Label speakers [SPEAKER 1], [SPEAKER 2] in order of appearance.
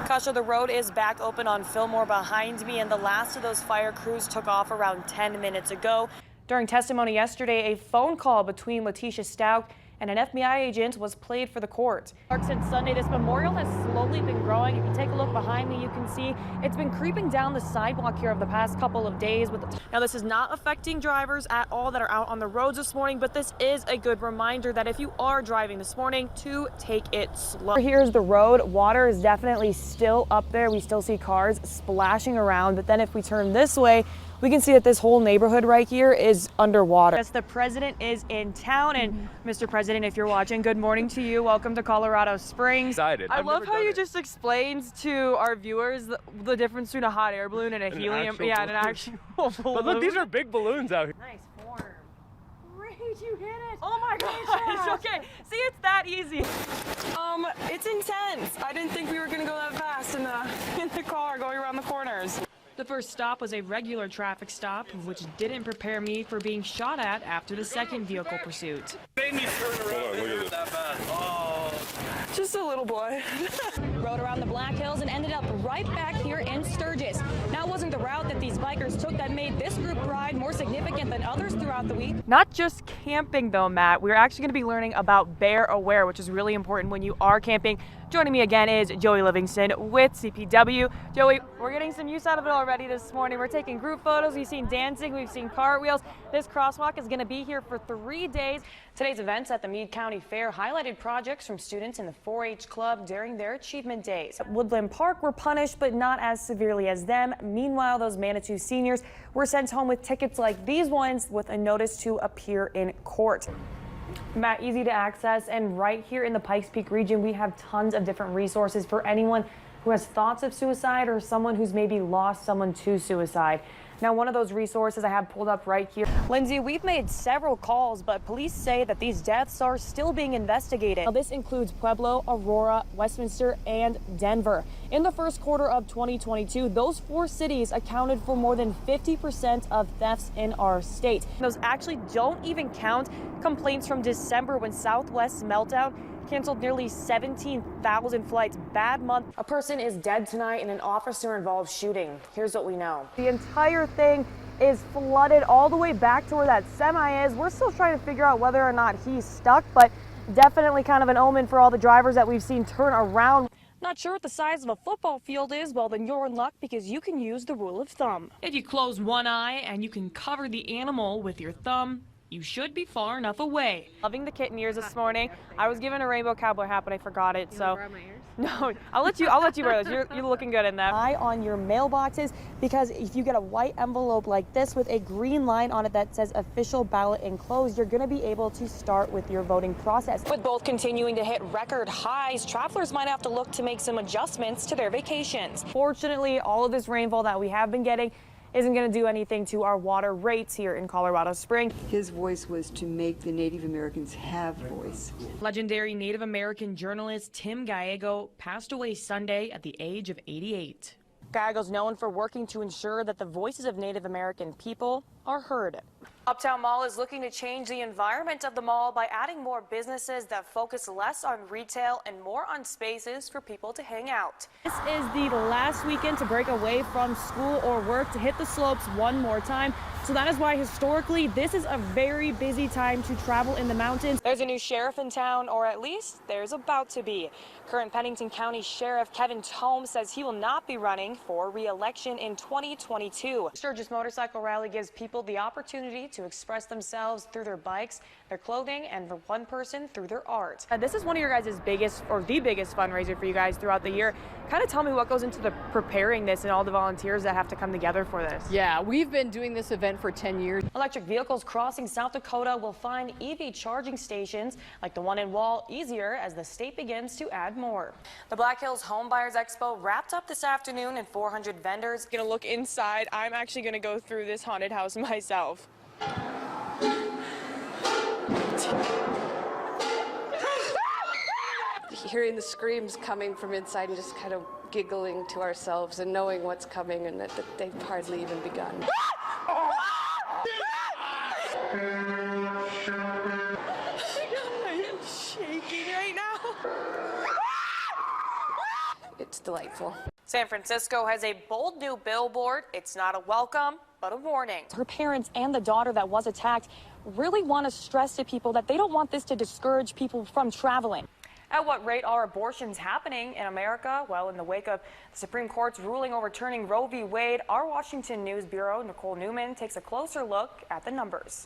[SPEAKER 1] Kasha, the road is back open on Fillmore behind me, and the last of those fire crews took off around 10 minutes ago. During testimony yesterday, a phone call between Letitia Stout and an FBI agent was played for the court. Since Sunday, this memorial has slowly been growing. If you take a look behind me, you can see it's been creeping down the sidewalk here over the past couple of days. Now, this is not affecting drivers at all that are out on the roads this morning, but this is a good reminder that if you are driving this morning, to take it slow. Here's the road. Water is definitely still up there. We still see cars splashing around, but then if we turn this way, we can see that this whole neighborhood right here is underwater. Yes, the president is in town, and Mr. President, if you're watching, good morning to you. Welcome to Colorado Springs.
[SPEAKER 2] Excited.
[SPEAKER 1] I love how you just explained to our viewers the difference between a hot air balloon and a helium. Yeah, and an actual balloon.
[SPEAKER 2] But look, these are big balloons out here.
[SPEAKER 1] Nice form. Great, you hit it. Oh my gosh. Okay, see, it's that easy. It's intense. I didn't think we were gonna go that fast in the car going around the corners. The first stop was a regular traffic stop, which didn't prepare me for being shot at after the second vehicle pursuit.
[SPEAKER 2] Made me turn around. Look at this. That bad. Oh.
[SPEAKER 1] Just a little boy.
[SPEAKER 3] Rode around the Black Hills and ended up right back here in Sturgis. Now, it wasn't the route that these bikers took that made this group ride more significant than others throughout the week.
[SPEAKER 1] Not just camping though, Matt. We're actually going to be learning about Bear Aware, which is really important when you are camping. Joining me again is Joey Livingston with CPW. Joey, we're getting some use out of it already this morning. We're taking group photos, we've seen dancing, we've seen cartwheels. This crosswalk is going to be here for 3 days. Today's events at the Meade County Fair highlighted projects from students in the 4-H club during their achievement days. At Woodland Park were punished, but not as severely as them. Meanwhile, those Manitou seniors were sent home with tickets like these ones with a notice to appear in court. Matt, easy to access, and right here in the Pikes Peak region, we have tons of different resources for anyone who has thoughts of suicide or someone who's maybe lost someone to suicide. Now, one of those resources I have pulled up right here. Lindsay, we've made several calls, but police say that these deaths are still being investigated. Now, this includes Pueblo, Aurora, Westminster, and Denver. In the first quarter of 2022, those 4 cities accounted for more than 50% of thefts in our state. Those actually don't even count complaints from December when Southwest's meltdown canceled nearly 17,000 flights. Bad month. A person is dead tonight in an officer-involved shooting. Here's what we know. The entire thing is flooded all the way back to where that semi is. We're still trying to figure out whether or not he's stuck, but definitely kind of an omen for all the drivers that we've seen turn around. Not sure what the size of a football field is? Well, then you're in luck because you can use the rule of thumb. If you close one eye and you can cover the animal with your thumb, you should be far enough away. Loving the kitten ears this morning. I was given a rainbow cowboy hat, but I forgot it. So
[SPEAKER 4] borrow my ears?
[SPEAKER 1] No, I'll let you wear those. You're looking good in them. Eye on your mailboxes, because if you get a white envelope like this with a green line on it that says official ballot enclosed, you're going to be able to start with your voting process. With both continuing to hit record highs, travelers might have to look to make some adjustments to their vacations. Fortunately, all of this rainfall that we have been getting isn't going to do anything to our water rates here in Colorado Springs.
[SPEAKER 5] His voice was to make the Native Americans have voice.
[SPEAKER 1] Legendary Native American journalist Tim Gallego passed away Sunday at the age of 88. Gallego's known for working to ensure that the voices of Native American people are heard. Uptown Mall is looking to change the environment of the mall by adding more businesses that focus less on retail and more on spaces for people to hang out. This is the last weekend to break away from school or work to hit the slopes one more time. So that is why historically this is a very busy time to travel in the mountains. There's a new sheriff in town, or at least there's about to be. Current Pennington County Sheriff Kevin Tome says he will not be running for re-election in 2022. Sturgis Motorcycle Rally gives people the opportunity to express themselves through their bikes, their clothing, and for one person through their art. This is one of your guys' biggest, or the biggest fundraiser for you guys throughout the year. Kind of tell me what goes into the preparing this and all the volunteers that have to come together for this.
[SPEAKER 4] Yeah, we've been doing this event for 10 years.
[SPEAKER 1] Electric vehicles crossing South Dakota will find EV charging stations like the one in Wall easier as the state begins to add more. The Black Hills Home Buyers Expo wrapped up this afternoon and 400 vendors. Gonna look inside. I'm actually gonna go through this haunted house myself.
[SPEAKER 6] Hearing the screams coming from inside and just kind of giggling to ourselves and knowing what's coming and that they've hardly even begun.
[SPEAKER 1] I am shaking right now.
[SPEAKER 6] It's delightful.
[SPEAKER 1] San Francisco has a bold new billboard. It's not a welcome, but a warning.
[SPEAKER 3] Her parents and the daughter that was attacked really want to stress to people that they don't want this to discourage people from traveling.
[SPEAKER 1] At what rate are abortions happening in America? Well, in the wake of the Supreme Court's ruling overturning Roe v. Wade, our Washington News Bureau, Nicole Newman, takes a closer look at the numbers.